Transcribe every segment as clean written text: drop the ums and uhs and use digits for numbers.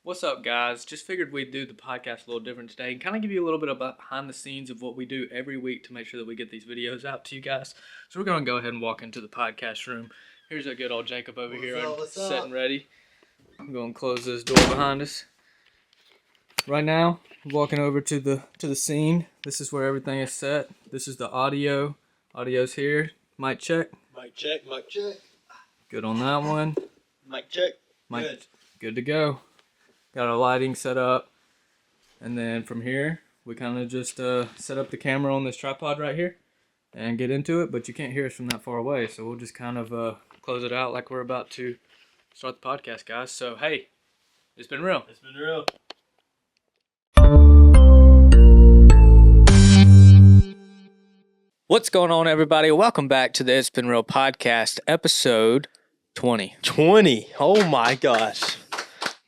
What's up, guys? Just figured we'd do the podcast a little different today and kind of give you a little bit of behind the scenes of what we do every week to make sure that we get these videos out to you guys. So we're going to go ahead and walk into the podcast room. Here's our good old Jacob over here. Set and ready. I'm going to close this door behind us. Right now, walking over to the scene. This is where everything is set. This is the audio. Audio's here. Mic check. Mic check, mic check. Good on that one. Mic check. Good to go. Got our lighting set up, and then from here we kind of just set up the camera on this tripod right here and get into it, but you can't hear us from that far away, so we'll just kind of close it out like we're about to start the podcast, guys. So hey, it's been real. It's been real. What's going on, everybody? Welcome back to the It's Been Real podcast, episode 20. 20. Oh my gosh.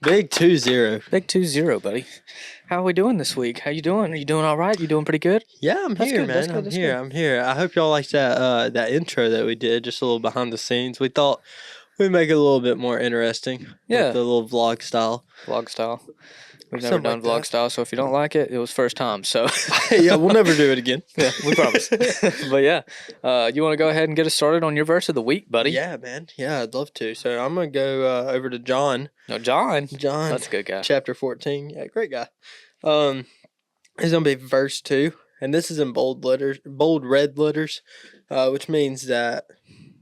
Big 2-0. Big 2-0, buddy. How are we doing this week? How you doing? Are you doing all right? You doing pretty good? Yeah, I'm here, man. I'm here. I hope y'all liked that intro that we did, just a little behind the scenes. We thought we'd make it a little bit more interesting. Yeah. With the little vlog style. Vlog style. We've never done vlog style, so if you don't like it, it was first time. So yeah, we'll never do it again. Yeah, we promise. But yeah, you want to go ahead and get us started on your verse of the week, buddy? Yeah, man. Yeah, I'd love to. So I'm going to go over to John. No, John. That's a good guy. Chapter 14. Yeah, great guy. It's going to be verse 2. And this is in bold red letters, which means that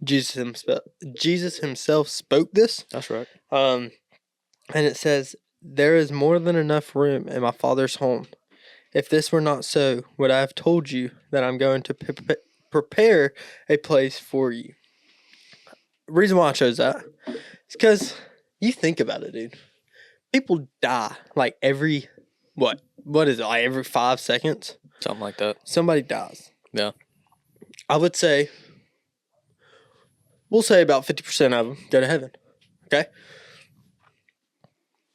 Jesus himself spoke this. That's right. And it says, "There is more than enough room in my Father's home. If this were not so, would I have told you that I'm going to prepare a place for you?" The reason why I chose that is because you think about it, dude. People die like every, what is it, like every 5 seconds? Something like that. Somebody dies. Yeah. I would say, we'll say about 50% of them go to heaven. Okay?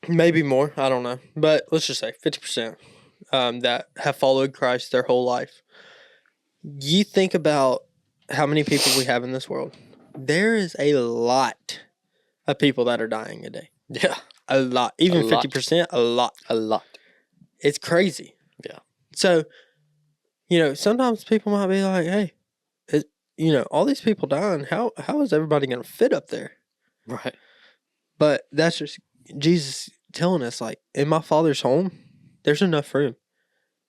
Maybe more, I don't know. But let's just say 50% that have followed Christ their whole life. You think about how many people we have in this world. There is a lot of people that are dying a day. Yeah. A lot. Even 50%, a lot. A lot. It's crazy. Yeah. So, sometimes people might be like, hey, all these people dying, how is everybody going to fit up there? Right. But that's just Jesus telling us, like, in my Father's home, there's enough room.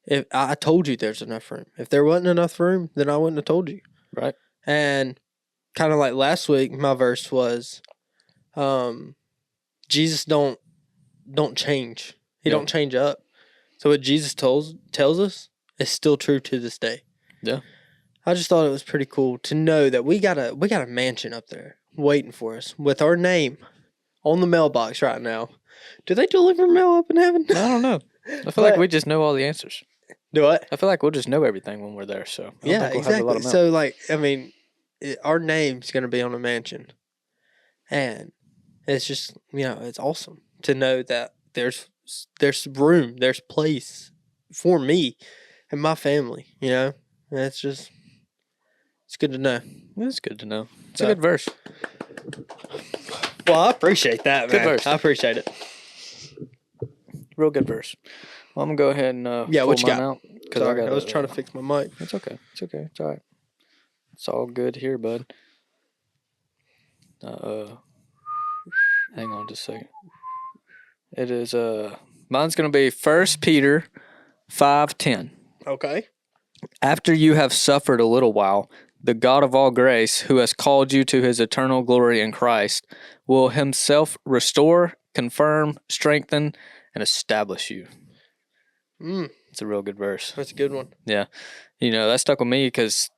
If I told you there's enough room. If there wasn't enough room, then I wouldn't have told you. Right. And kind of like last week, my verse was, Jesus don't change. He don't change up. So what Jesus tells us is still true to this day. Yeah. I just thought it was pretty cool to know that we got a mansion up there waiting for us with our name on the mailbox right now. Do they deliver mail up in heaven? I don't know. I feel like we just know all the answers. Do what? I feel like we'll just know everything when we're there. So yeah, exactly. So like, I mean, our name's gonna be on a mansion, and it's just it's awesome to know that there's room, there's place for me and my family. And it's good to know. It's good to know. It's a good verse. Well, I appreciate that, man. Good verse. I appreciate it. Real good verse. Well, I'm going to go ahead and what you got? Out. Sorry, I was trying to fix my mic. It's okay. It's okay. It's all right. It's all good here, bud. Hang on just a second. It is, mine's going to be 1 Peter 5:10. Okay. "After you have suffered a little while, the God of all grace, who has called you to his eternal glory in Christ, will himself restore, confirm, strengthen, and establish you." It's a real good verse. That's a good one. Yeah. That stuck with me because,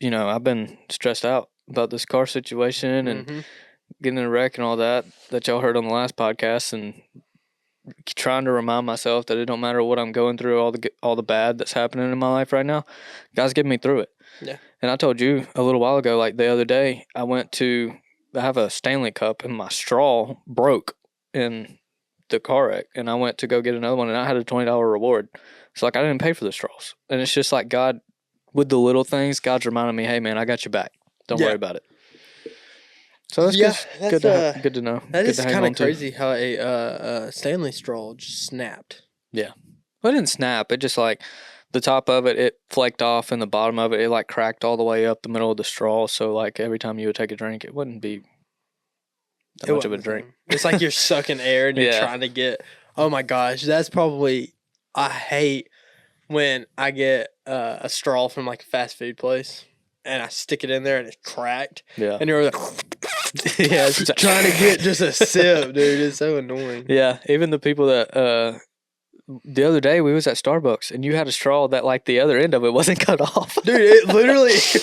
I've been stressed out about this car situation and getting in a wreck and all that y'all heard on the last podcast, and trying to remind myself that it don't matter what I'm going through, all the bad that's happening in my life right now, God's getting me through it. Yeah. And I told you a little while ago, like the other day, I have a Stanley Cup and my straw broke in the car wreck, and I went to go get another one, and I had a $20 reward. So like I didn't pay for the straws, and it's just like God with the little things, God's reminding me, hey man, I got your back. Don't worry about it. So that's good to know. That good is to hang kind on of to. crazy how a Stanley straw just snapped. Yeah. Well, it didn't snap. It just like the top of it, it flaked off, and the bottom of it, it like cracked all the way up the middle of the straw. So like every time you would take a drink, it wouldn't be that much of a drink. It's like you're sucking air and you're Yeah. trying to get. Oh my gosh, that's probably. I hate when I get a straw from like a fast food place and I stick it in there and it's cracked. Yeah. And you're like, yeah, it's trying to get just a sip, dude. It's so annoying. Yeah. Even the people that the other day we was at Starbucks and you had a straw that like the other end of it wasn't cut off. Dude, it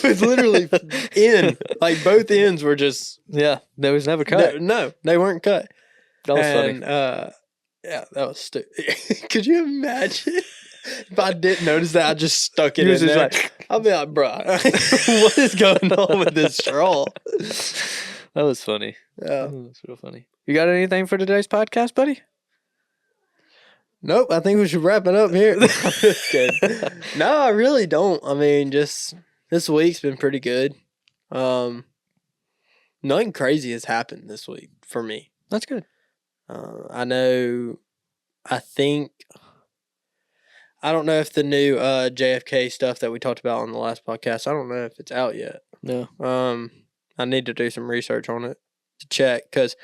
was literally in. Like both ends were just. Yeah. That was never cut. No, they weren't cut. That was And, funny. yeah, that was stupid. Could you imagine if I didn't notice that I just stuck it You was in just there? like- I'll be like, bro, what is going on with this straw? That was funny. Yeah. That was real funny. You got anything for today's podcast, buddy? Nope, I think we should wrap it up here. I'm just kidding. No, I really don't. I mean, just this week's been pretty good. Nothing crazy has happened this week for me. That's good. I don't know if the new JFK stuff that we talked about on the last podcast, I don't know if it's out yet. No. I need to do some research on it to check because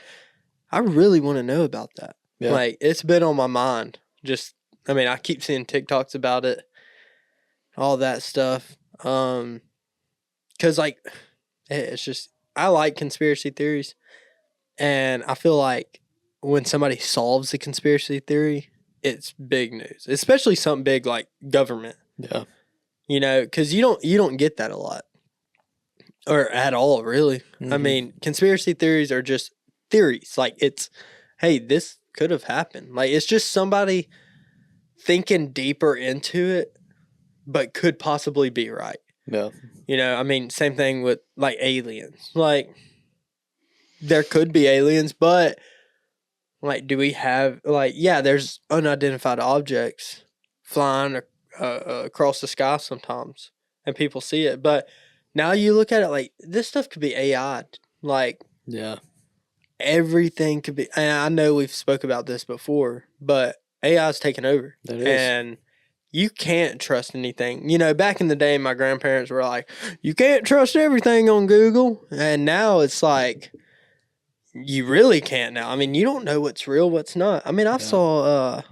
I really want to know about that. Yeah. Like, it's been on my mind. I keep seeing TikToks about it, all that stuff. Because, like, it's just, I like conspiracy theories. And I feel like when somebody solves a conspiracy theory, it's big news, especially something big like government. Yeah. You know, because you don't get that a lot, or at all, really. I Mhm. mean, conspiracy theories are just theories. Like, it's, hey, this could have happened. Like, it's just somebody thinking deeper into it, but could possibly be right. Yeah. You know, I mean, same thing with like aliens. Like, there could be aliens, but like, do we have like, yeah, there's unidentified objects flying across the sky sometimes, and people see it. But now you look at it like this stuff could be AI. Like, Yeah. everything could be. And I know we've spoke about this before, but AI's taken over, That is. and you can't trust anything. You know, back in the day, my grandparents were like, "You can't trust everything on Google," and now it's like, you really can't now. I mean, you don't know what's real, what's not. I mean, I saw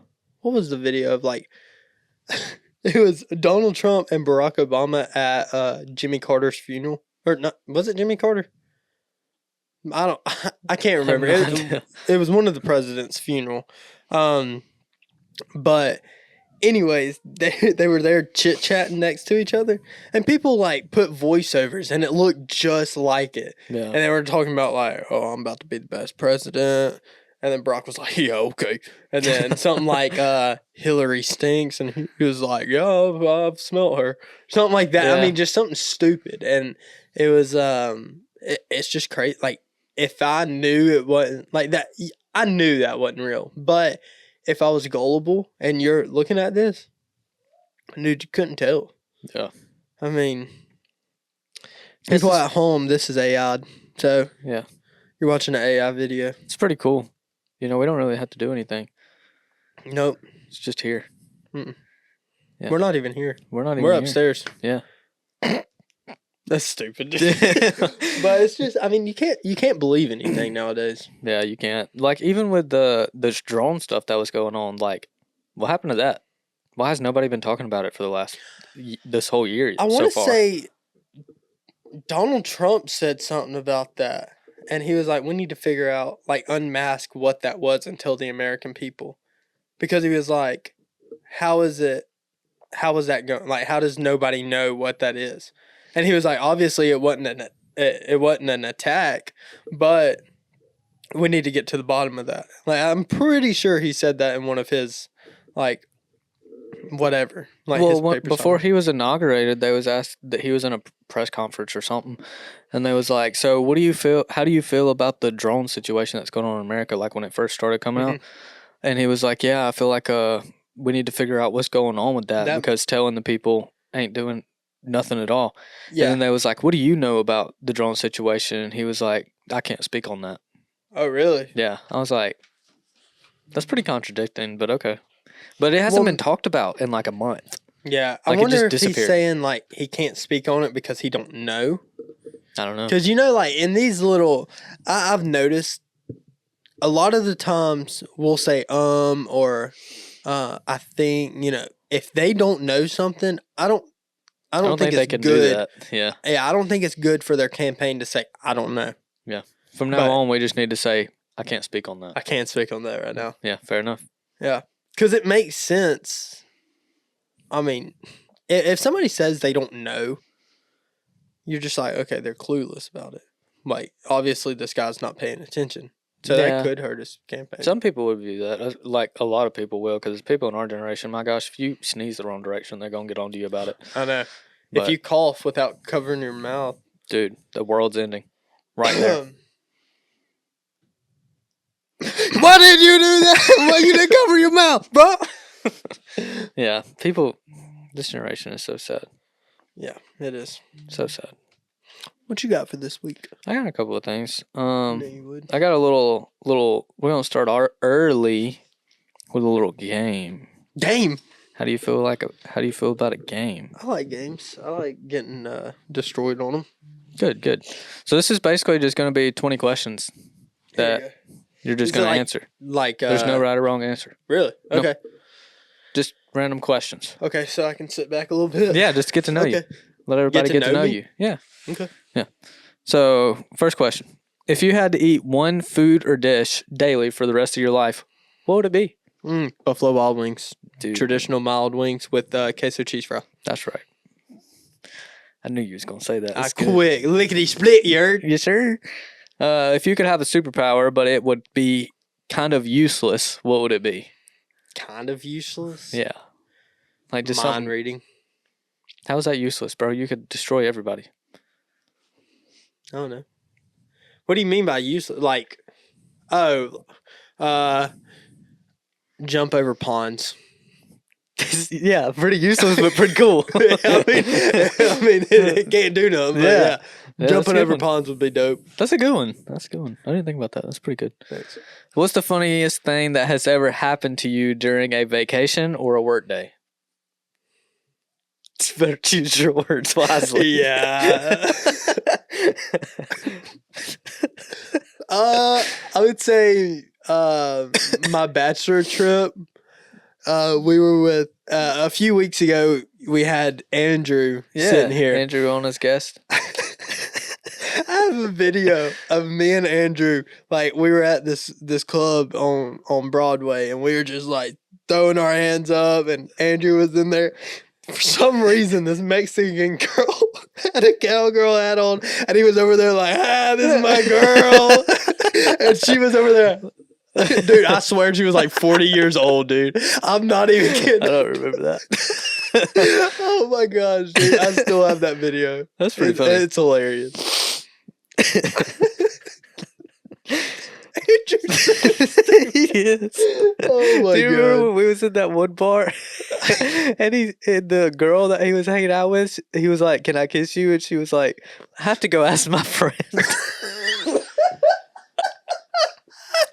what was the video of like it was Donald Trump and Barack Obama at Jimmy Carter's funeral. Or not, was it Jimmy Carter? I can't remember. I have no idea. It was one of the president's funeral. But anyways, they were there chit-chatting next to each other, and people like put voiceovers and it looked just like it. Yeah. And they were talking about like, "Oh, I'm about to be the best president." And then Brock was like, "Yeah, okay." And then something like Hillary stinks, and he was like, "Yeah, I've smelt her." Something like that. Yeah. I mean, just something stupid. And it was it's just crazy. Like, if I knew it wasn't like that, I knew that wasn't real. But if I was gullible and you're looking at this, dude, you couldn't tell. Yeah. I mean, people at home, this is AI. So Yeah. you're watching an AI video. It's pretty cool. You know, we don't really have to do anything. Nope. It's just here. Yeah. We're not even here. We're not even We're here. upstairs. Yeah. That's stupid. But it's just, I mean, you can't believe anything nowadays. Yeah, you can't. Like, even with this drone stuff that was going on, like, what happened to that? Why has nobody been talking about it for the last this whole year? I want to so far? say Donald Trump said something about that. And he was like, we need to figure out, like, unmask what that was and tell the American people. Because he was like, how is that going? Like, how does nobody know what that is? And he was like, obviously it wasn't an attack, but we need to get to the bottom of that. Like, I'm pretty sure he said that in one of his, like, whatever. Like, his papers before on- he was inaugurated, they was asked that he was in a press conference or something, and they was like, "So, what do you feel? How do you feel about the drone situation that's going on in America? Like when it first started coming out?" And he was like, "Yeah, I feel like we need to figure out what's going on with that That- because telling the people ain't doing nothing at all. Yeah. And then they was like, what do you know about the drone situation? And he was like, I can't speak on that. Oh, really? Yeah. I was like, that's pretty contradicting, but okay. But it hasn't been talked about in like a month. Yeah. Like, I it wonder just if he's disappeared. saying like he can't speak on it because he don't know. I don't know. Because like in these little, I've noticed a lot of the times we'll say or I think if they don't know something, I don't think they it's can good. do that. Yeah. Yeah, I don't think it's good for their campaign to say I don't know. From now But- on, we just need to say, I can't speak on that. I can't speak on that right now. Yeah, fair enough. Yeah, because it makes sense. I mean, if somebody says they don't know, you're just like, okay, they're clueless about it. Like, obviously, this guy's not paying attention. So Yeah. that could hurt his campaign. Some people would view that. Like, a lot of people will, because people in our generation, my gosh, if you sneeze the wrong direction, they're going to get on to you about it. I know. But- If you cough without covering your mouth. Dude, the world's ending. Right there. Why did you do that? Why you didn't cover your mouth, bro? Yeah, people, this generation is so sad. Yeah, it is. So sad. What you got for this week? I got a couple of things. Knew you would. I got a little, we're going to start early with a little game. Game. How do you feel about a game? I like games. I like getting destroyed on them. Good. So this is basically just going to be 20 questions that you're just Is it going to like- answer. Like There's no right or wrong answer. Really? No. Okay. Just random questions. Okay, so I can sit back a little bit. Yeah, just get to know you. Okay. Let everybody to get to know know me? you. Yeah. Okay. So, first question. If you had to eat one food or dish daily for the rest of your life, what would it be? Buffalo Wild Wings. Dude, Traditional mild wings with queso cheese fry. that's right. I knew you was going to say that. That's good. Quick. Lickety split, you heard? Yes, sir. If you could have a superpower, but it would be kind of useless, what would it be? Kind of useless. Yeah. Like just Mind something. reading. How is that useless, bro? You could destroy everybody. I don't know. What do you mean by useless? Like, jump over ponds. Yeah, pretty useless, but pretty cool. I mean, it can't do nothing. But Yeah. yeah. Yeah, that's Jumping a good over one. ponds would be dope. That's a good one. That's a good one. I didn't think about that. That's pretty good. Thanks. What's the funniest thing that has ever happened to you during a vacation or a work day? It's better choose your words wisely. Yeah. I would say my bachelor trip. We were with a few weeks ago. We had Andrew sitting here. Andrew on as guest. I have a video of me and Andrew. Like we were at this club on Broadway, and we were just like throwing our hands up, and Andrew was in there. For some reason, this Mexican girl had a cowgirl hat on, and he was over there like, this is my girl. And she was over there. Dude, I swear she was like 40 years old, dude. I'm not even I kidding. don't remember that. Oh my gosh, dude. I still have that video. That's pretty funny. It's hilarious. Yes. Oh my Do you remember god. when we was in that one bar and the girl that he was hanging out with, he was like, "Can I kiss you?" And she was like, "I have to go ask my friend."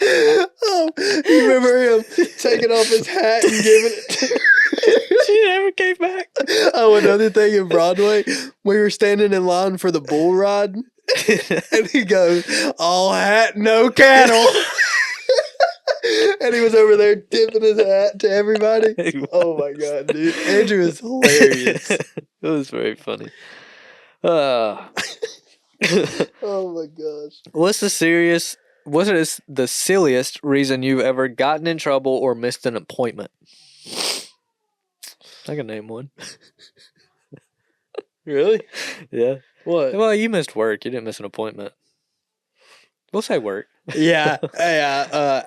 Oh, you remember him taking off his hat and giving it to She never came back. Oh, another thing in Broadway, we were standing in line for the bull ride, and he goes, "All hat, no cattle." And he was over there tipping his hat to everybody. Oh my god, dude. Andrew is hilarious. It was very funny. Uh, Oh my gosh. what's the silliest reason you've ever gotten in trouble or missed an appointment? I can name one. Really? Yeah. What? Well, you missed work. You didn't miss an appointment. We'll say work. Yeah.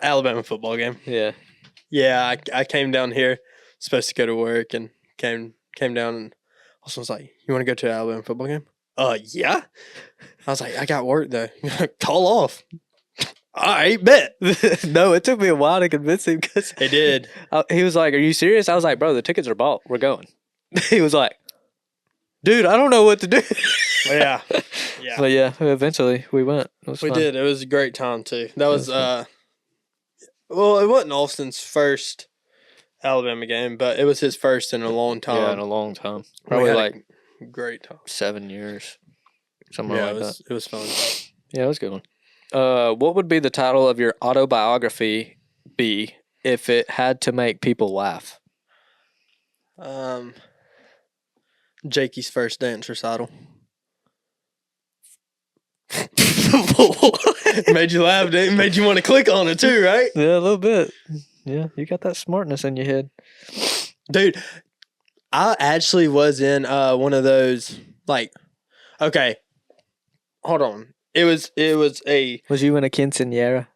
Alabama football game. Yeah. Yeah, I came down here, supposed to go to work, and came down, and also was like, "You want to go to an Alabama football game?" Yeah. I was like, "I got work though." Call off. All right, bet. No, it took me a while to convince him because It did. he was like, "Are you serious?" I was like, "Bro, the tickets are bought. We're going." He was like, dude, I don't know what to do. Yeah. Yeah. But yeah, eventually we went. It was We fun. did. It was a great time too. That was was fun. well, it wasn't Austin's first Alabama game, but it was his first in a long time. Yeah, in a long time. We Probably had a like great time. 7 years. Something Yeah, like that. it was fun. Yeah, it was a good one. What would be the title of your autobiography be if it had to make people laugh? Jakey's first dance recital. Made you laugh, didn't it? Made you want to click on it too, right? Yeah, a little bit. Yeah, you got that smartness in your head. Dude, I actually was in one of those like okay. Hold on. It was a Was you in a quinceanera?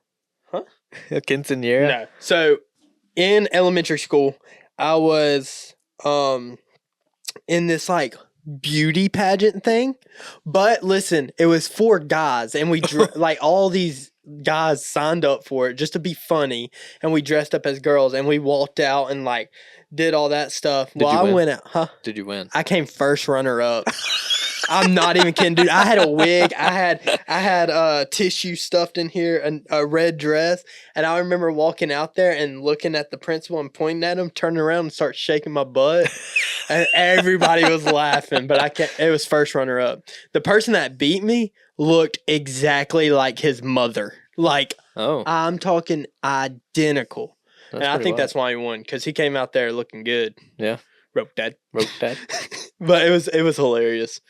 Huh? A quinceanera? no. So in elementary school, I was in this like beauty pageant thing. But listen, it was for guys and we like all these guys signed up for it just to be funny and we dressed up as girls and we walked out and like did all that stuff. Did you I win? went out, Did you win? I came first runner up. I'm not even kidding, dude. I had a wig. I had tissue stuffed in here, and a red dress. And I remember walking out there and looking at the principal and pointing at him, turning around and start shaking my butt. And everybody was laughing, but I can't. It was first runner up. The person that beat me looked exactly like his mother. Like Oh, I'm talking identical. that's And I pretty think wild. that's why he won because he came out there looking good. Yeah. Rope dad. Rope dad. But it was hilarious.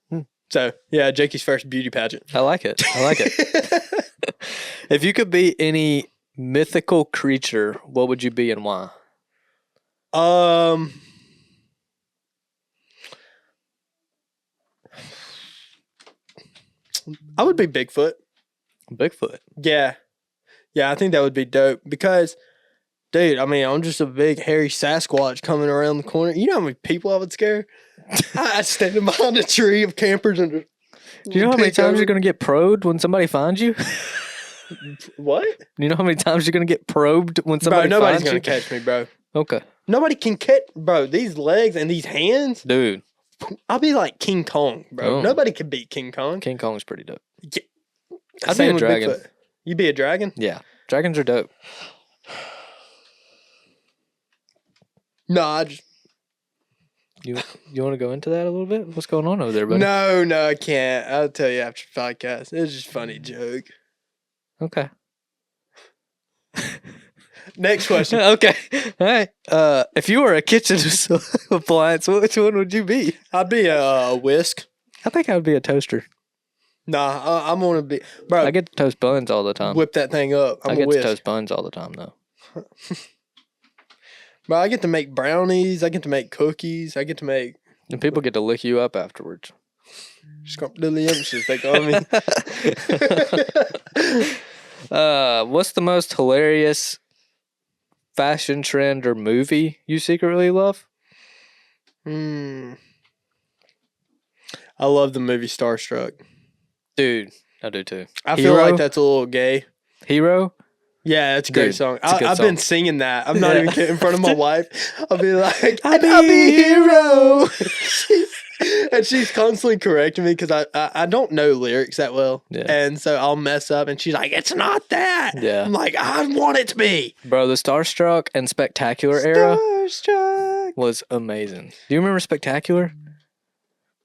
Hmm. So yeah, Jakey's first beauty pageant. I like it. I like it. If you could be any mythical creature, what would you be and why? I would be Bigfoot. Bigfoot. Yeah. Yeah, I think that would be dope because, dude, I mean, I'm just a big hairy Sasquatch coming around the corner. You know how many people I would scare? I'd stand behind a tree of campers and Do you know how many times you're going to get probed when somebody finds you? What? You know how many times you're going to get probed when Bro, somebody nobody's finds going you? to catch me, bro. Okay. Nobody can catch, bro, these legs and these hands. Dude, I'll be like King Kong, bro. Oh. Nobody can beat King Kong. King Kong's pretty dope. I'd be Same a with dragon. Bigfoot. You be a dragon? Yeah. Dragons are dope. No, I just... You want to go into that a little bit? What's going on over there, buddy? No, I can't. I'll tell you after the podcast. It's just a funny joke. Okay. Next question. Okay. All right. If you were a kitchen appliance, which one would you be? I'd be a whisk. I think I would be a toaster. Nah, I'm gonna be, bro. I get to toast buns all the time. Whip that thing up. I I'm a get to whisk. toast buns all the time, though. Bro, I get to make brownies. I get to make cookies. I get to make And people get to lick you up afterwards. scrumptious, they call me. What's the most hilarious fashion trend or movie you secretly love? I love the movie Starstruck. Dude, I do too. I feel Hero? like that's a little gay. Hero? Yeah, it's a great Dude, song. it's a good I've been song. singing that. I'm not Yeah. even kidding. In front of my wife, I'll be like, I'll be "I'll be a hero." And she's constantly correcting me because I don't know lyrics that well, Yeah. and so I'll mess up, and she's like, "It's not that." Yeah. I'm like, "I want it to be." Bro, the Starstruck and Spectacular era Starstruck. was amazing. Do you remember Spectacular?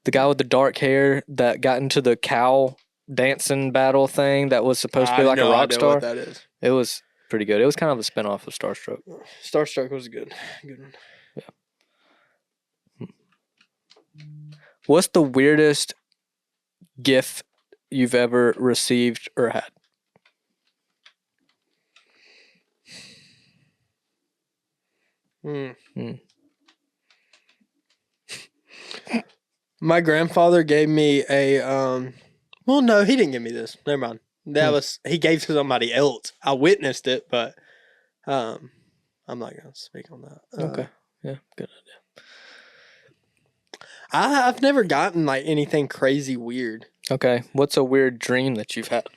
The guy with the dark hair that got into the cow dancing battle thing that was supposed to I be have like no a rock idea star? what that is. It was pretty good. It was kind of a spinoff of Starstruck. Starstruck was good one. What's the weirdest gift you've ever received or had? My grandfather gave me a well, no, he didn't give me this. Never mind. That was he gave to somebody else. I witnessed it, but I'm not gonna speak on that. Okay. Yeah, good I've never gotten like anything crazy weird. idea. Okay. What's a weird dream that you've had?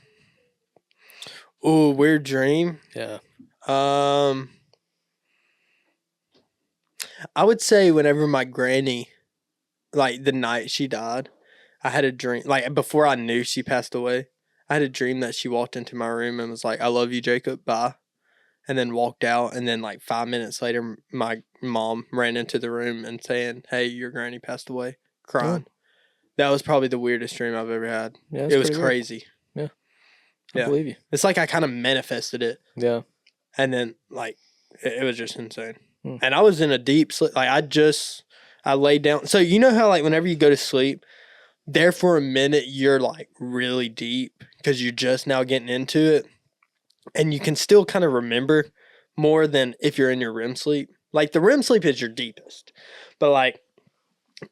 Ooh, weird dream. Yeah. I would say whenever my granny like the night she died, I had a dream. Like before I knew she passed away, I had a dream that she walked into my room and was like, "I love you, Jacob. Bye." And then walked out. And then like 5 minutes later, my mom ran into the room and saying, "Hey, your granny passed away," crying. That was probably the weirdest dream I've ever had. Yeah, that's It was pretty weird. crazy. I Yeah. believe you. It's like I kind of manifested it. Yeah. And then like it was just insane. Hmm. And I was in a deep sleep. Like I laid down. So you know how like whenever you go to sleep, there for a minute you're like really deep because you're just now getting into it, and you can still kind of remember more than if you're in your REM sleep. Like the REM sleep is your deepest, but like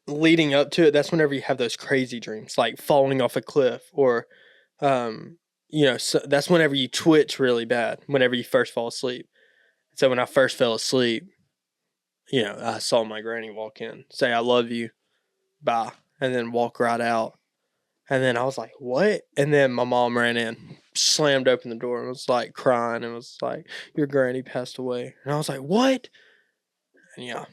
leading up to it, that's whenever you have those crazy dreams, like falling off a cliff, or so that's whenever you twitch really bad. Whenever you first fall asleep. So when I first fell asleep, I saw my granny walk in, say, "I love you, bye," and then walk right out. And then I was like, "What?" And then my mom ran in, slammed open the door, and was like crying, and was like, "Your granny passed away." And I was like, "What?" And yeah.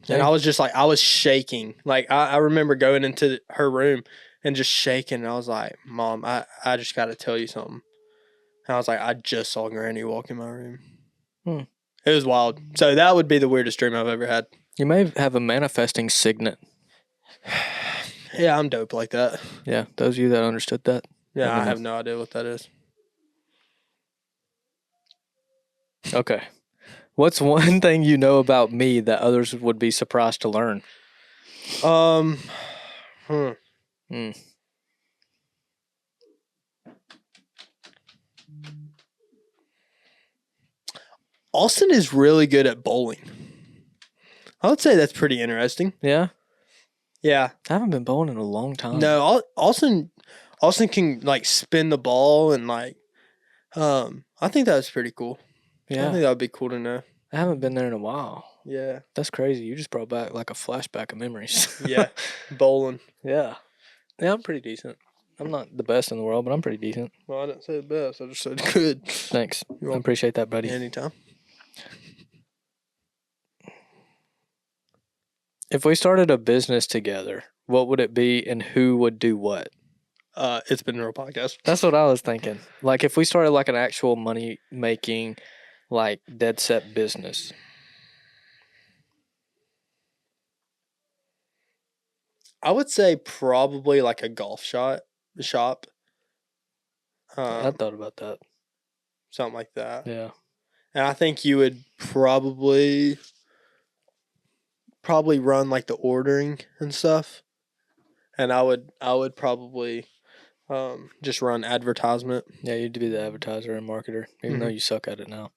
And I was just like, I was shaking. Like I remember going into her room and just shaking. And I was like, "Mom, I just got to tell you something." And I was like, "I just saw Granny walk in my room." It was wild. So that would be the weirdest dream I've ever had. You may have a manifesting signet. Yeah, I'm dope like that. Yeah, those of you that understood that. Yeah, Let me I know. have no idea what that is. Okay. What's one thing you know about me that others would be surprised to learn? Hmm. Austin is really good at bowling. I would say that's pretty interesting. Yeah? Yeah. I haven't been bowling in a long time. No, Austin can like spin the ball and like I think that was pretty cool. I Yeah. think that would be cool to know. I haven't been there in a while. Yeah. That's crazy. You just brought back like a flashback of memories. Yeah. Bowling. Yeah. Yeah, I'm pretty decent. I'm not the best in the world, but I'm pretty decent. Well, I didn't say the best. I just said good. Thanks. I welcome. appreciate that, buddy. Anytime. If we started a business together, what would it be and who would do what? It's been a real podcast. That's what I was thinking. Like if we started like an actual money making, like dead set business. I would say probably like a golf shop. I thought about that. Something like that. Yeah. And I think you would probably run like the ordering and stuff. And I would probably just run advertisement. Yeah, you'd be the advertiser and marketer, even though you suck at it now.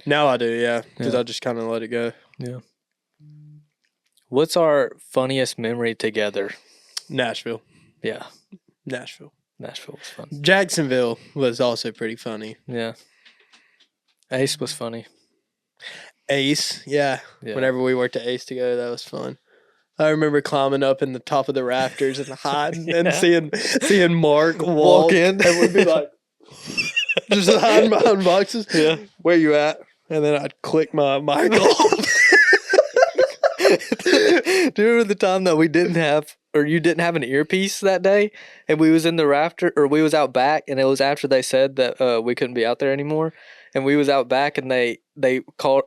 Now I do, yeah, because Yeah. I just kind of let it go. Yeah. What's our funniest memory together? Nashville. Nashville was fun. Jacksonville was also pretty funny. Yeah. Ace was funny. Ace, yeah. Yeah. Whenever we worked at Ace together, that was fun. I remember climbing up in the top of the rafters and hiding and seeing Mark walk in. and we'd be like, just hiding behind boxes. Yeah. Where you at? And then I'd click my mic off. Do you remember the time that we didn't have, or you didn't have an earpiece that day, and we was in the rafter, or we was out back, and it was after they said that we couldn't be out there anymore, and we was out back, and Larry called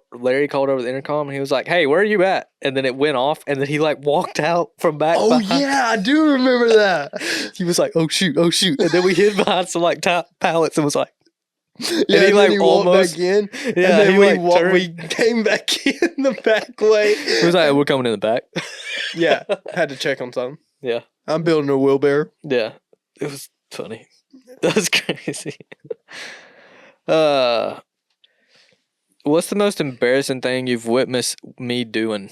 over the intercom, and he was like, "Hey, where are you at?" And then it went off, and then he like walked out from back. Oh behind. yeah, I do remember that. He was like, "Oh shoot," and then we hid behind some like pallets and was like, Yeah, he, and like, then he walked almost- back in. yeah, and then he, we like, turned. we came back in the back way. He was like, "We're coming in the back." Yeah, had to check on something. Yeah. I'm building a wheelbarrow. Yeah, it was funny. That was crazy. What's the most embarrassing thing you've witnessed me doing?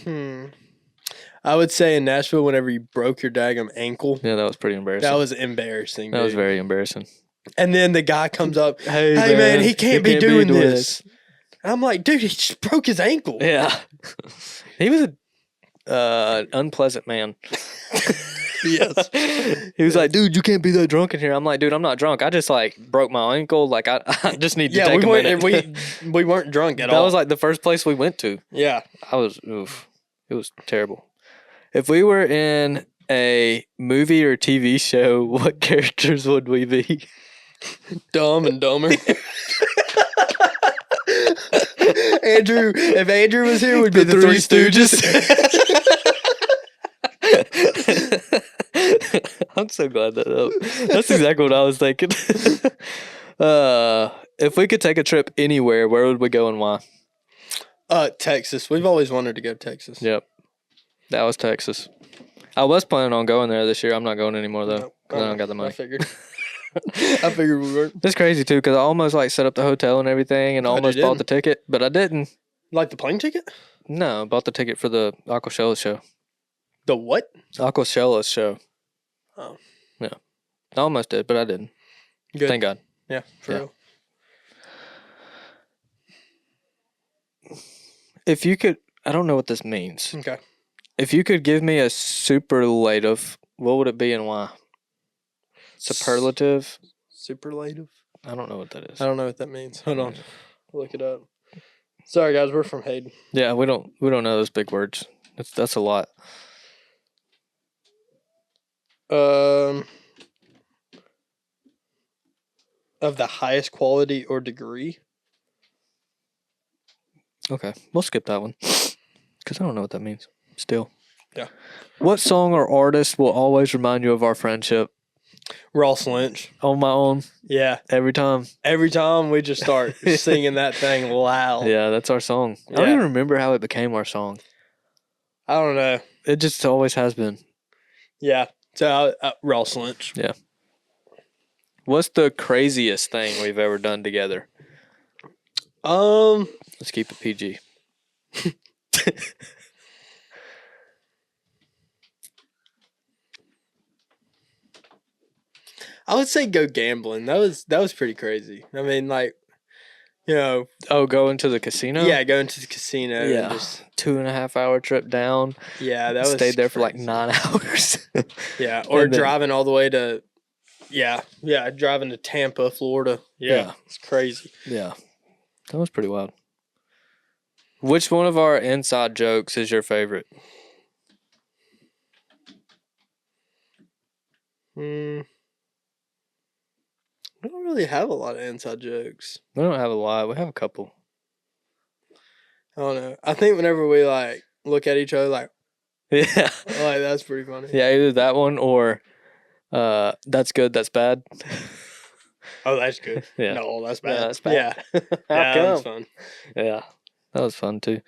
I would say in Nashville, whenever you broke your daggum ankle, Yeah, that was pretty embarrassing. that was embarrassing. That was dude. very embarrassing. And then the guy comes up, Hey, "Hey man, he can't be doing this." And I'm like, "Dude, he just broke his ankle." Yeah, he was a unpleasant man. Yes. He was like, "Dude, you can't be that drunk in here." I'm like, "Dude, I'm not drunk. I just like broke my ankle. Like I just need to Yeah, take we a weren't minute." we weren't drunk at That all. was like the first place we went to. Yeah. It was terrible. If we were in a movie or TV show, what characters would we be? Dumb and Dumber. Andrew, if Andrew was here, we'd be the Three Stooges. I'm so glad that's exactly what I was thinking. If we could take a trip anywhere, where would we go and why? Texas. We've always wanted to go to Texas. Yep. That was Texas. I was planning on going there this year. I'm not going anymore though, because I don't got the money. I figured. I figured we weren't. It's crazy too, because I almost like set up the hotel and everything, and almost bought the ticket, but I didn't. Like the plane ticket? No, I bought the ticket for the Aquashella show. The what? Aquashella show. Oh. Yeah. I almost did, but I didn't. Good. Thank God. Yeah, for Yeah. real. If you could, I don't know what this means. Okay. If you could give me a superlative, what would it be and why? Superlative? Superlative? I don't know what that is. I don't know what that means. Hold on. Look it up. Sorry guys, we're from Hayden. Yeah, we don't know those big words. That's a lot. Of the highest quality or degree? Okay, we'll skip that one because I don't know what that means. Still. Yeah. What song or artist will always remind you of our friendship? Ross Lynch. On My Own, Yeah. every time. Every time we just start singing that thing loud. Yeah, that's our song. I don't Yeah. even remember how it became our song. I don't know. It just always has been. Yeah. So Ross Lynch. What's the craziest thing we've ever done together? Let's keep it PG. I would say go gambling. That was pretty crazy. I mean, like, you know, Oh, going to the casino? yeah, going to the casino. and Yeah. just, 2.5 hour trip down. yeah, that was Stayed there for like crazy. 9 hours. Yeah, or and then- driving all the way to, yeah, driving to Tampa, Florida. Yeah, Yeah. it's crazy. Yeah. That was pretty wild. Which one of our inside jokes is your favorite? We don't really have a lot of inside jokes. We don't have a lot. We have a couple. I don't know. I think whenever we like look at each other, like Yeah. that's pretty funny. Yeah, either that one or that's good, that's bad. Oh, that's good. Yeah. No, that's Yeah, bad. that's bad. Yeah, How yeah, that was come? fun. Yeah. That was fun too.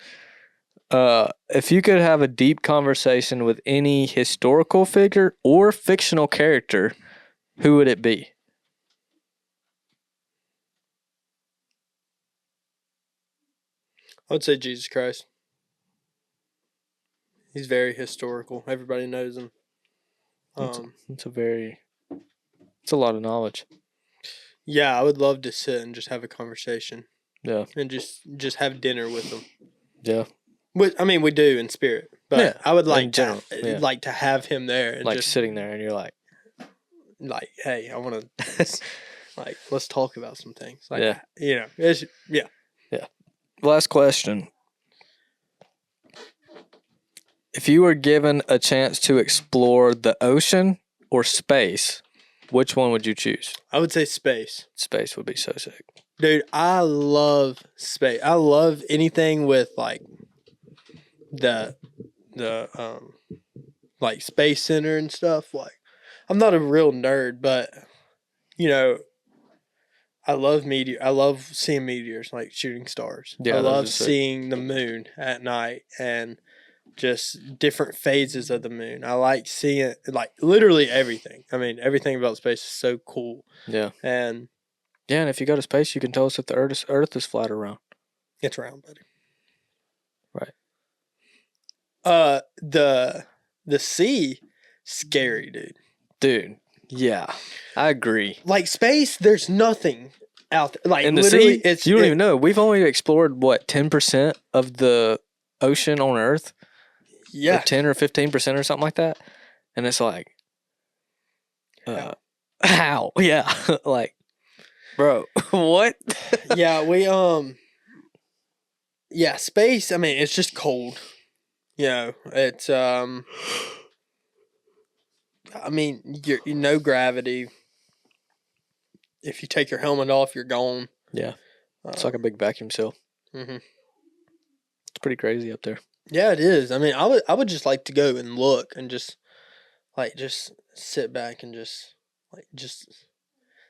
If you could have a deep conversation with any historical figure or fictional character, who would it be? I would say Jesus Christ. He's very historical. Everybody knows him. It's a lot of knowledge. Yeah, I would love to sit and just have a conversation Yeah. and just have dinner with him. Yeah. I mean, we do in spirit, but Yeah, I would in like general, to yeah. like to have him there and Like just sitting there and you're like, like, hey, I want to like let's talk about some things. Like, Yeah. you know, it's, yeah. last question. If you were given a chance to explore the ocean or space, which one would you choose? I would say space. Space would be so sick. Dude, I love space. I love anything with like the like space center and stuff. Like, I'm not a real nerd, but you know, I love meteor. I love seeing meteors, like shooting stars. Yeah, I those love are sick. seeing the moon at night and just different phases of the moon. I like seeing like literally everything. I mean, everything about space is so cool. Yeah. And Yeah, and if you go to space, you can tell us if the Earth is flat or round. it's round, buddy. Right. The sea, scary, dude. Dude, yeah, I agree. Like space, there's nothing out there. Like In the literally, sea, you don't even know. We've only explored, what, 10% of the ocean on Earth? Yeah. Or 10 or 15% or something like that? And it's like, how? Yeah. Like, bro, what? Yeah, we yeah, space, I mean, it's just cold. You know, it's I mean, you no gravity. If you take your helmet off, you're gone. Yeah. It's like a big vacuum seal. Mhm. It's pretty crazy up there. Yeah, it is. I mean, I would just like to go and look and just sit back and just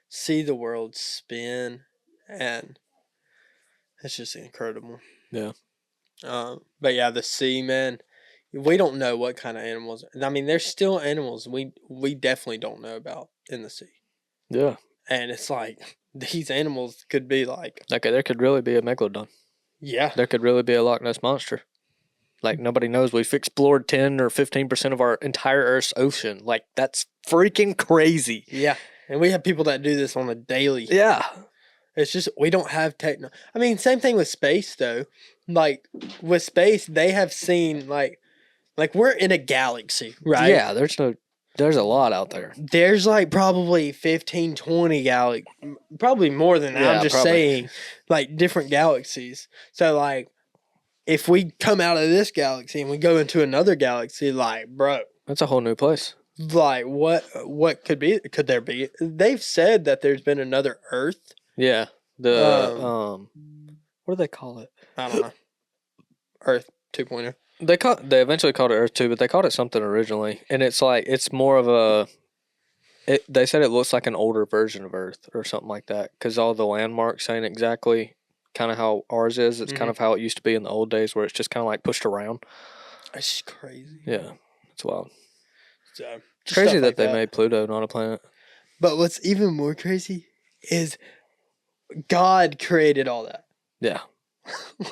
see the world spin, and it's just incredible. Yeah. But yeah, the sea, man. We don't know what kind of animals. I mean, there's still animals we definitely don't know about in the sea, Yeah. and it's like these animals could be like, Okay, there could really be a megalodon. yeah, There could really be a Loch Ness monster. Like, nobody knows. We've explored 10 or 15% of our entire Earth's ocean. Like, that's freaking crazy. yeah, and we have people that do this on a daily. Yeah. It's just we don't have techno. I mean, same thing with space though. Like with space, they have seen like we're in a galaxy, right? Yeah, there's a lot out there. There's like probably 15, 20 probably more than that. Yeah, I'm just probably. saying, like different galaxies. So like, if we come out of this galaxy and we go into another galaxy, like bro, That's a whole new place. like what could be? Could there be? They've said that there's been another Earth. Yeah. The what do they call it? I don't know. Earth 2.0. They eventually called it Earth 2, but they called it something originally. And it's like it's more of a they said it looks like an older version of Earth or something like that, cuz all the landmarks ain't exactly kind of how ours is. It's kind of how it used to be in the old days, where it's just kind of like pushed around. That's just crazy. Yeah. It's wild. So It's just crazy stuff that like they made Pluto not a planet. But what's even more crazy is God created all that. Yeah.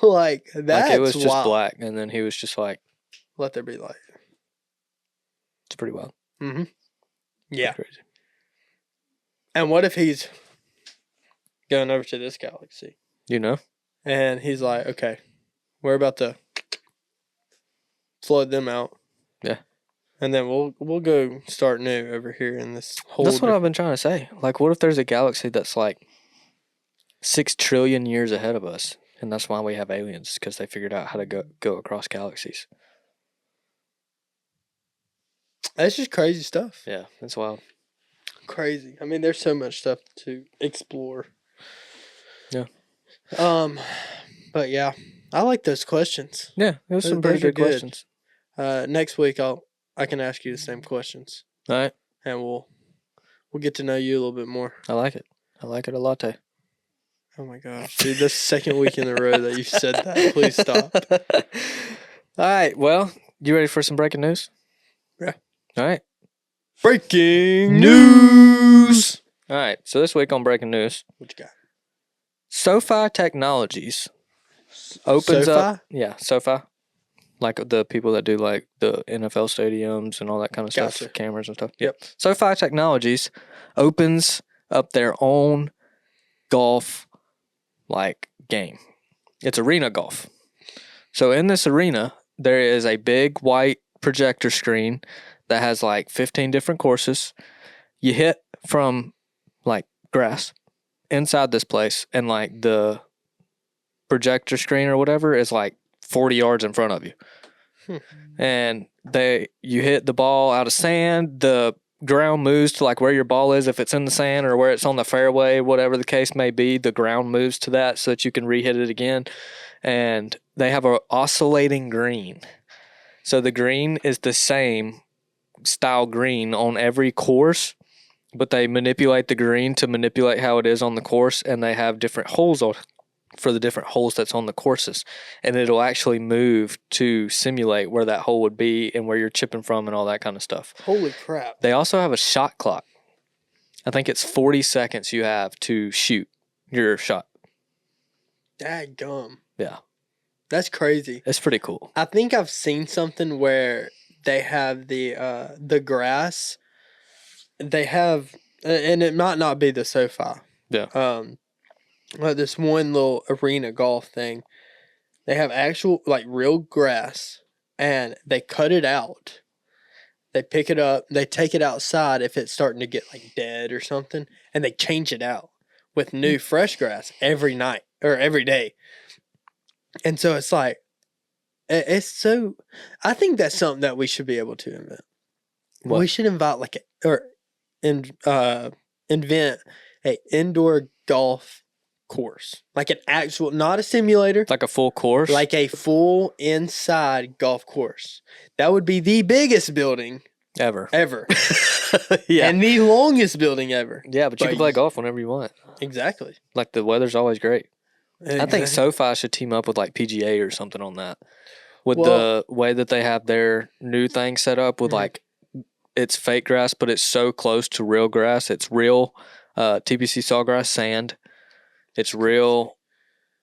Like that's Like it was just wild. black, and then he was just like, Let there be light. it's pretty wild. Mm-hmm. Pretty Yeah. crazy. And what if he's going over to this galaxy You know? and he's like, okay, we're about to flood them out. Yeah. And then we'll go start new over here in this whole. That's what I've been trying to say. Like, what if there's a galaxy that's like 6 trillion years ahead of us, and that's why we have aliens, because they figured out how to go across galaxies. That's just crazy stuff. Yeah, that's wild. Crazy. I mean, there's so much stuff to explore. Yeah. But yeah, I like those questions. Yeah, it was some Those pretty are good good. questions. Next week I can ask you the same questions, All right, and we'll get to know you a little bit more. I like it. I like it a latte. Oh my gosh, dude, this second week in a row that you've said that. Please stop. All right, well, you ready for some breaking news? Yeah. All right. Breaking News. All right, so this week on breaking news, What you got? SoFi Technologies opens up. SoFi? Yeah, SoFi. Like the people that do like the NFL stadiums and all that kind of Gotcha. stuff, cameras and stuff. Yep. SoFi Technologies opens up their own golf like game. It's arena golf. So in this arena, there is a big white projector screen that has like 15 different courses. You hit from like grass inside this place, and like the projector screen or whatever is like 40 yards in front of you. And you hit the ball out of sand, the ground moves to like where your ball is. If it's in the sand or where it's on the fairway, whatever the case may be, the ground moves to that so that you can re-hit it again. And they have a oscillating green. So the green is the same style green on every course, but they manipulate the green to manipulate how it is on the course, and they have different holes on for the different holes that's on the courses, and it'll actually move to simulate where that hole would be and where you're chipping from and all that kind of stuff. Holy crap. They also have a shot clock. I think it's 40 seconds you have to shoot your shot. Dadgum. Yeah, That's crazy. it's pretty cool. I think I've seen something where they have the grass. They have, and it might not be the SoFi. Yeah. This one little arena golf thing. They have actual like real grass, and they cut it out. They pick it up. They take it outside if it's starting to get like dead or something, and they change it out with new fresh grass every night or every day. And so it's like It's so. I think that's something that we should be able to invent. What? We should invite invent a indoor golf course, like an actual, not a simulator, Like a full course. like a full inside golf course. That would be the biggest building ever. ever, Yeah. and the longest building ever. Yeah, but you can play golf whenever you want. Exactly. Like the weather's always great. I think Exactly. SoFi should team up with like PGA or something on that. With Well- the way that they have their new thing set up with Mhm. like it's fake grass, but it's so close to real grass. It's real TPC sawgrass sand. It's real,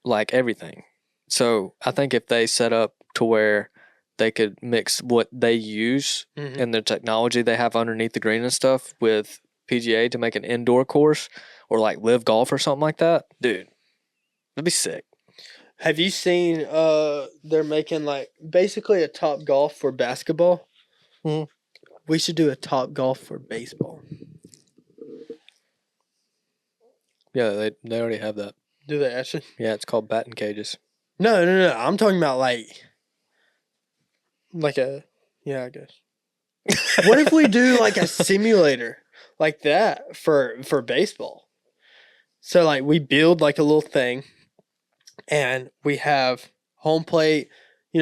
like everything. So I think if they set up to where they could mix what they use Mhm. and the technology they have underneath the green and stuff with PGA to make an indoor course or like live golf or something like that, dude, that'd be sick. Have you seen? They're making like basically a Top Golf for basketball. Mhm. We should do a Top Golf for baseball. Yeah, they already have that. Do they actually? Yeah, it's called batting cages. No. I'm talking about like a, yeah, I guess. What if we do like a simulator like that for baseball? So like we build like a little thing, and we have home plate,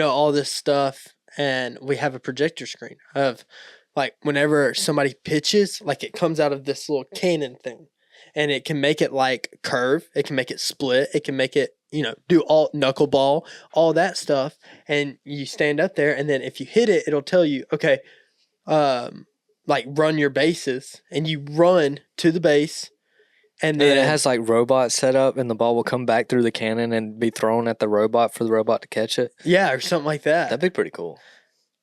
all this stuff, and we have a projector screen of like whenever somebody pitches, like it comes out of this little cannon thing, and it can make it like curve, it can make it split, it can make it do all knuckleball, all that stuff, and you stand up there, and then if you hit it, it'll tell you, okay, like run your bases, and you run to the base, and And then it has like robots set up, and the ball will come back through the cannon and be thrown at the robot for the robot to catch it. yeah, or something like that. That'd be pretty cool.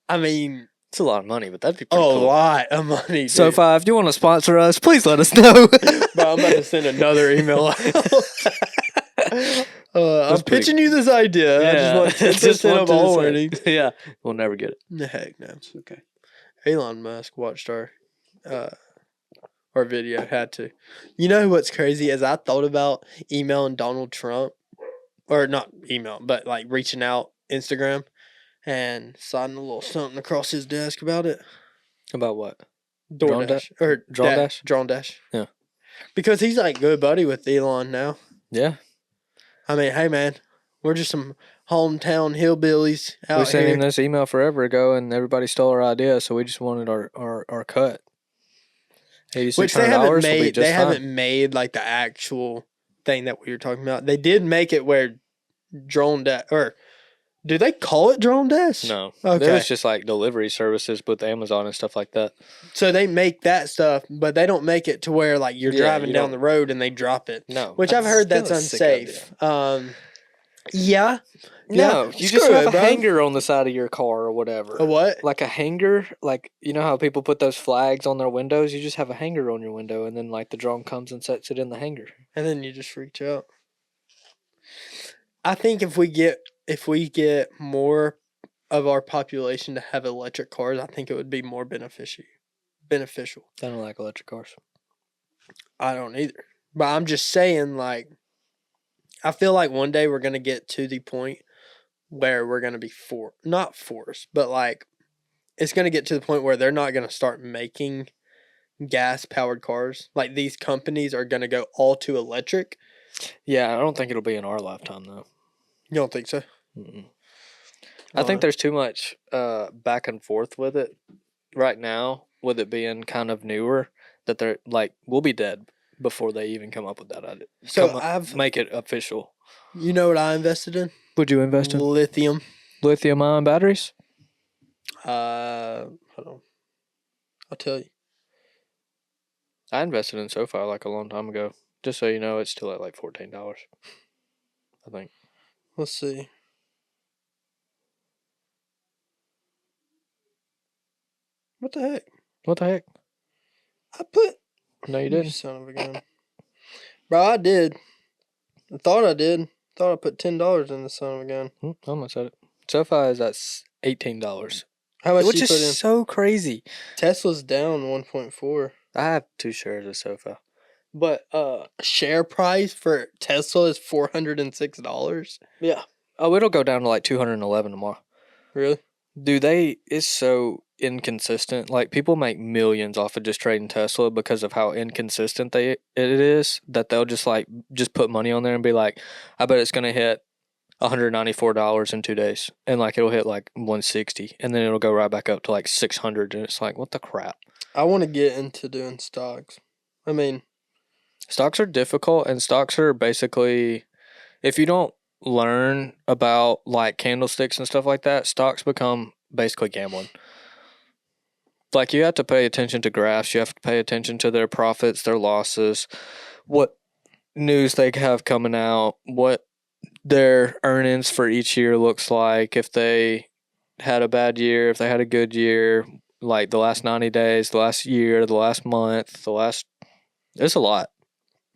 I mean, It's a lot of money, but that'd be pretty a cool. lot of money. Dude. SoFi, if you want to sponsor us, please let us know. Bro, I'm about to send another email out. I'm That's pretty- pitching you this idea. I just want 10% of all earnings. Yeah, we'll never get it. Heck no, it's okay. Elon Musk watched our video. Had to. You know what's crazy is I thought about emailing Donald Trump, or not email, but like reaching out Instagram and signing a little something across his desk about it. About what? Drone DoorDash or Drone Dash? Drone Dash. Yeah. Because he's like good buddy with Elon now. Yeah, I mean, hey man, we're just some hometown hillbillies we out sent here. him this email forever ago, and everybody stole our idea, so we just wanted our cut. Which they $8,600 haven't will be made. just They fine. haven't made like the actual thing that we were talking about. They did make it where Drone Dash, or do they call it Drone Dash? No, Okay. it was just like delivery services with Amazon and stuff like that. So they make that stuff, but they don't make it to where like you're Yeah, driving you down don't- the road and they drop it. No, Which I've heard that's still a sick unsafe. Yeah. No, Yeah, you just screw have it, a bro. hanger on the side of your car or whatever. A what? Like a hanger, like you know how people put those flags on their windows. You just have a hanger on your window, and then like the drone comes and sets it in the hanger. And then you just reach out. I think if we get more of our population to have electric cars, I think it would be more beneficial. I don't like electric cars. I don't either. But I'm just saying, like, I feel like one day we're gonna get to the point where we're gonna be not forced, but like it's gonna get to the point where they're not gonna start making gas powered cars. Like these companies are gonna go all to electric. Yeah, I don't think it'll be in our lifetime though. You don't think so? Mm-mm. I think there's too much back and forth with it right now, with it being kind of newer. That they're like, we'll be dead before they even come up with that idea. So Make it official. you know what I invested in? Would you invest in Lithium. lithium-ion batteries? Hold on. I'll tell you. I invested in SoFi like a long time ago. Just so you know, it's still at like $14. I think. Let's see. What the heck? What the heck? I put. No, you You didn't. son of a gun. Bro, I did. I thought I did. Thought I put $10 in the son of a gun. I almost said it. SoFi is at $18, How much which you is put in? so crazy. Tesla's down 1.4. I have 2 shares of SoFi. But share price for Tesla is $406. Yeah. Oh, it'll go down to like 211 tomorrow. Really? It's so inconsistent. Like people make millions off of just trading Tesla because of how inconsistent it is that they'll just put money on there and be like, I bet it's gonna hit $194 in 2 days, and like it'll hit like 160, and then it'll go right back up to like 600, and it's like, what the crap? I want to get into doing stocks. I mean, Stocks are difficult, and stocks are basically, if you don't learn about like candlesticks and stuff like that, stocks become basically gambling. Like you have to pay attention to graphs, you have to pay attention to their profits, their losses, what news they have coming out, what their earnings for each year looks like, if they had a bad year, if they had a good year, like the last 90 days, the last year, the last month, it's a lot.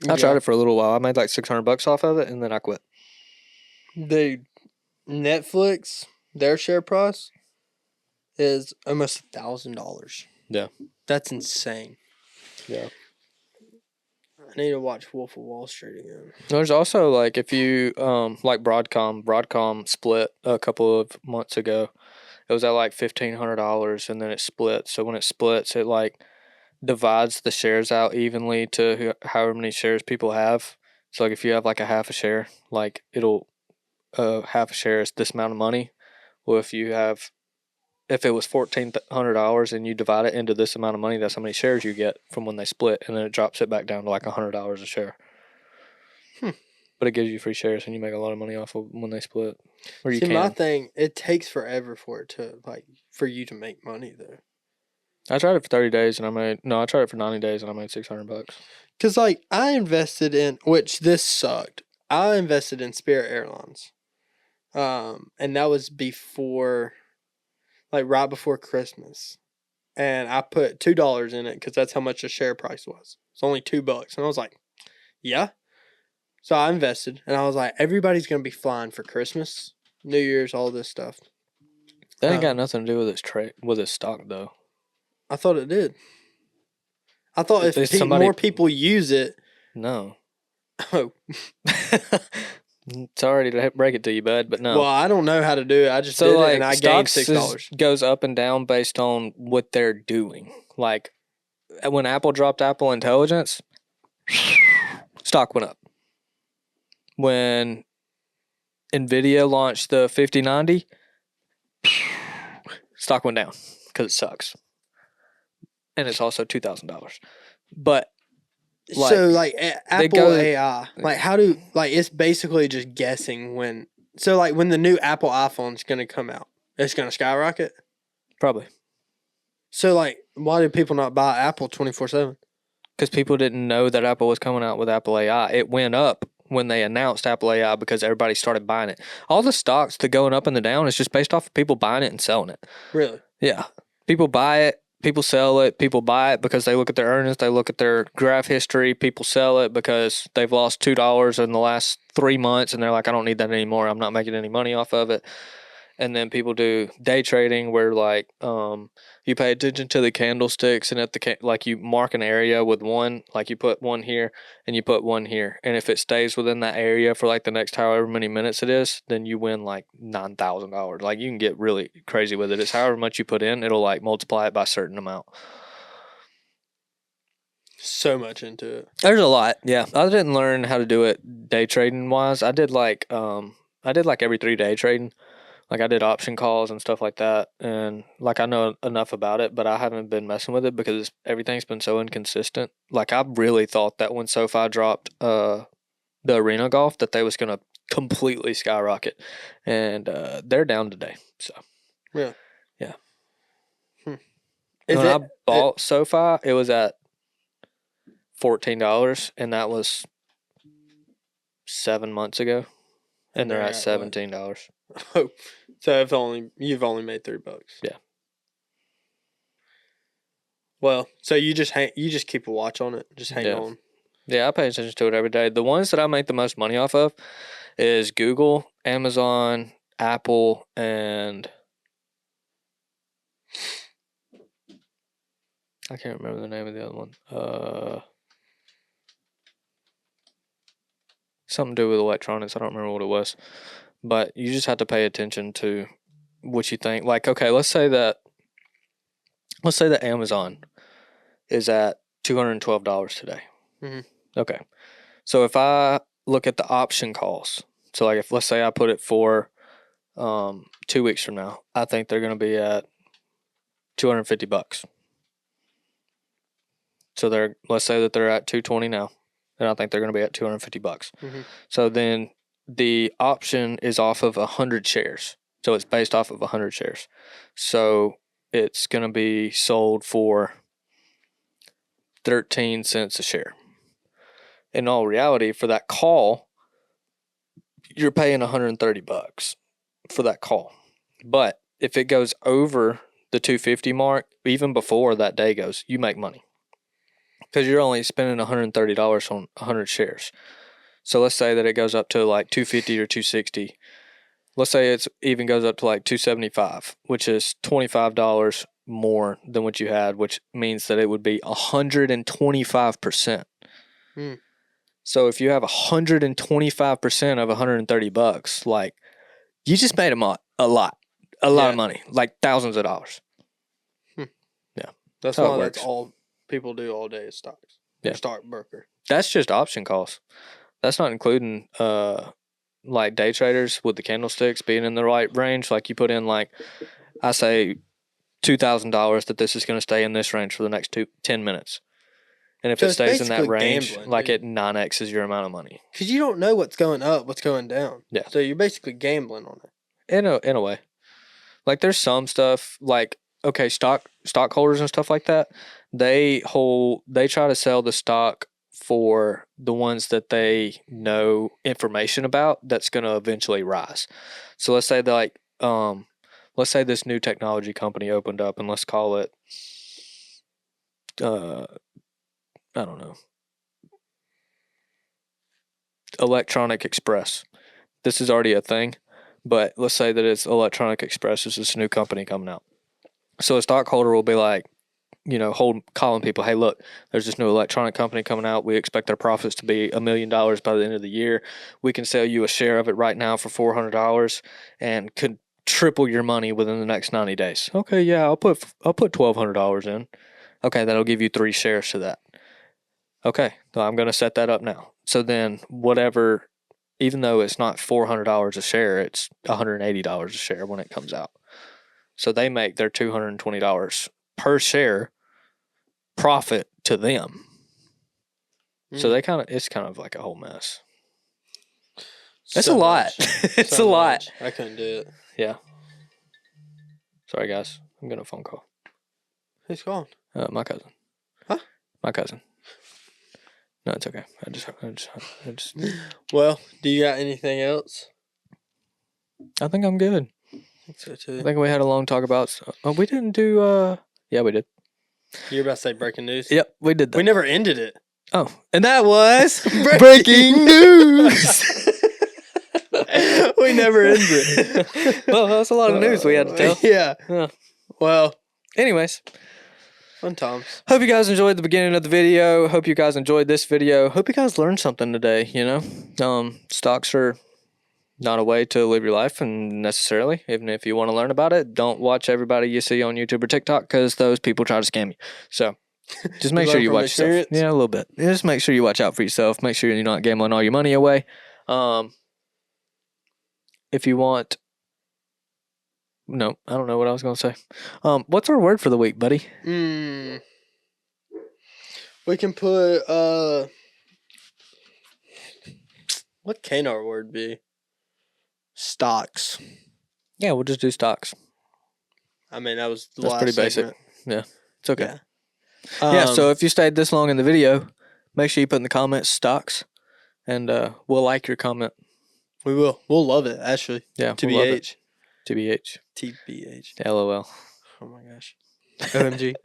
I tried it for a little while. I made like $600 off of it, and then I quit. Dude, Netflix, their share price is almost $1,000. Yeah. That's insane. Yeah. I need to watch Wolf of Wall Street again. There's also like if you like Broadcom split a couple of months ago. It was at like $1,500, and then it split. So when it splits, it like divides the shares out evenly to however many shares people have. So like if you have like a half a share, like it'll half a share is this amount of money. Well, if it was $1,400 and you divide it into this amount of money, that's how many shares you get from when they split, and then it drops it back down to like $100 a share. But it gives you free shares, and you make a lot of money off of when they split. Or you See, can. my thing, it takes forever for you to make money though. I tried it for 30 days, and I tried it for 90 days, and I made $600. Cause like I invested in, which this sucked. I invested in Spirit Airlines, and that was before, like right before Christmas, and I put $2 in it because that's how much the share price was. It's only $2, and I was like, yeah. So I invested, and I was like, everybody's gonna be flying for Christmas, New Year's, all this stuff. That ain't got nothing to do with its stock though. I thought it did. I thought if Is somebody- more people use it, No. oh, Sorry to break it to you, bud, but no. well, I don't know how to do it. I just So did like it, and I gained stocks $6. goes up and down based on what they're doing. Like when Apple dropped Apple Intelligence, stock went up. When Nvidia launched the 5090, stock went down because it sucks, and it's also $2,000. But So like Apple go- AI, like how do like it's basically just guessing when. So like when the new Apple iPhone's gonna come out, it's gonna skyrocket. probably So like, why do people not buy Apple 24/7? because people didn't know that Apple was coming out with Apple AI. It went up when they announced Apple AI because everybody started buying it. All the stocks, the going up and the down, is just based off of people buying it and selling it. Really? Yeah. People buy it, people sell it, people buy it because they look at their earnings, they look at their graph history, people sell it because they've lost $2 in the last 3 months and they're like, I don't need that anymore. I'm not making any money off of it. And then people do day trading where like you pay attention to the candlesticks, and at like you mark an area with one, like you put one here and you put one here, and if it stays within that area for like the next however many minutes it is, then you win like $9,000. Like you can get really crazy with it. It's however much you put in, it'll like multiply it by a certain amount. So much into it. There's a lot. Yeah, I didn't learn how to do it day trading wise. I did like every 3-day trading. Like I did option calls and stuff like that, and like I know enough about it, but I haven't been messing with it because everything's been so inconsistent. Like I really thought that when SoFi dropped the arena golf, that they was gonna completely skyrocket, and they're down today. So Yeah. Yeah. Is when it? I bought SoFi, it was at $14, and that was 7 months ago, and they're at what? $17. Oh, so you've only made $3. Yeah. Well, so you just keep a watch on it, just hang Yeah. on. Yeah, I pay attention to it every day. The ones that I make the most money off of is Google, Amazon, Apple, and I can't remember the name of the other one. Something to do with electronics. I don't remember what it was. But you just have to pay attention to what you think. Like, okay, let's say that Amazon is at $212 today. Mhm. Okay. So if I look at the option calls, so like if let's say I put it for 2 weeks from now, I think they're going to be at $250. So let's say that they're at 220 now, and I think they're going to be at $250. Mhm. So then the option is off of 100 shares. So it's based off of 100 shares. So it's going to be sold for 13 cents a share. In all reality, for that call, you're paying $130 for that call. But if it goes over the 250 mark, even before that day goes, you make money. Because you're only spending $130 on 100 shares. So let's say that it goes up to like 250 or 260. Let's say it even goes up to like 275, which is $25 more than what you had, which means that it would be 125%. Hmm. So if you have 125% of $130, like you just made a lot of money, like thousands of dollars. That's how it why works. that's all people do all day is stocks. Yeah. Stockbroker. That's just option calls. That's not including like day traders with the candlesticks being in the right range. Like you put in like, I say $2,000 that this is going to stay in this range for the next 10 minutes. And if So it it's stays in that basically range, gambling, like dude. it 9x is your amount of money. Because you don't know what's going up, what's going down. Yeah. So you're basically gambling on it. In a way. Like there's some stuff like, okay, stockholders and stuff like that, they try to sell the stock for the ones that they know information about that's going to eventually rise. So let's say that let's say this new technology company opened up, and let's call it I don't know, Electronic Express. This is already a thing, but let's say that it's Electronic Express is this new company coming out. So a stockholder will be like, calling people, hey, look, there's this new electronic company coming out. We expect their profits to be $1 million by the end of the year. We can sell you a share of it right now for $400 and could triple your money within the next 90 days. Okay, yeah, I'll put $1,200 in. Okay, that'll give you 3 shares to that. Okay, so I'm going to set that up now. So then whatever, even though it's not $400 a share, it's $180 a share when it comes out. So they make their $220 per share profit to them. So it's kind of like a whole mess. It's a lot. It's a lot. I couldn't do it. Yeah. Sorry, guys. I'm getting a phone call. Who's calling? My cousin. Huh? My cousin. No, it's okay. I just. Well, do you got anything else? I think I'm good. I think so too. I think we had a long talk about. We didn't do. Yeah, we did. You're about to say breaking news? Yep, we did that. We never ended it. Oh, and that was Breaking news. We never ended it. Well, that's a lot of news we had to tell. Yeah. Yeah. Well, anyways, fun times. hope you guys enjoyed the beginning of the video. Hope you guys enjoyed this video. Hope you guys learned something today, Stocks are not a way to live your life, and necessarily, even if you want to learn about it, don't watch everybody you see on YouTube or TikTok, because those people try to scam you. So just make sure you watch yourself. Yeah, a little bit. Just make sure you watch out for yourself. Make sure you're not gambling all your money away. If you want... No, I don't know what I was going to say. What's our word for the week, buddy? We can put, what can our word be? Stocks. Yeah, we'll just do stocks. I mean, that was the That's last pretty basic. segment. Yeah, it's okay. Yeah. So if you stayed this long in the video, make sure you put in the comments stocks, and we'll like your comment. we will. We'll love it, actually. Yeah, we'll love it. TBH. TBH. TBH. LOL. Oh my gosh. OMG.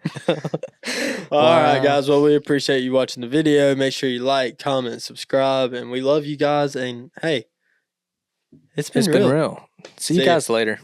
All right, guys. Well, we appreciate you watching the video. Make sure you like, comment, subscribe, and we love you guys. And hey, it's been real. See you See ya. guys later.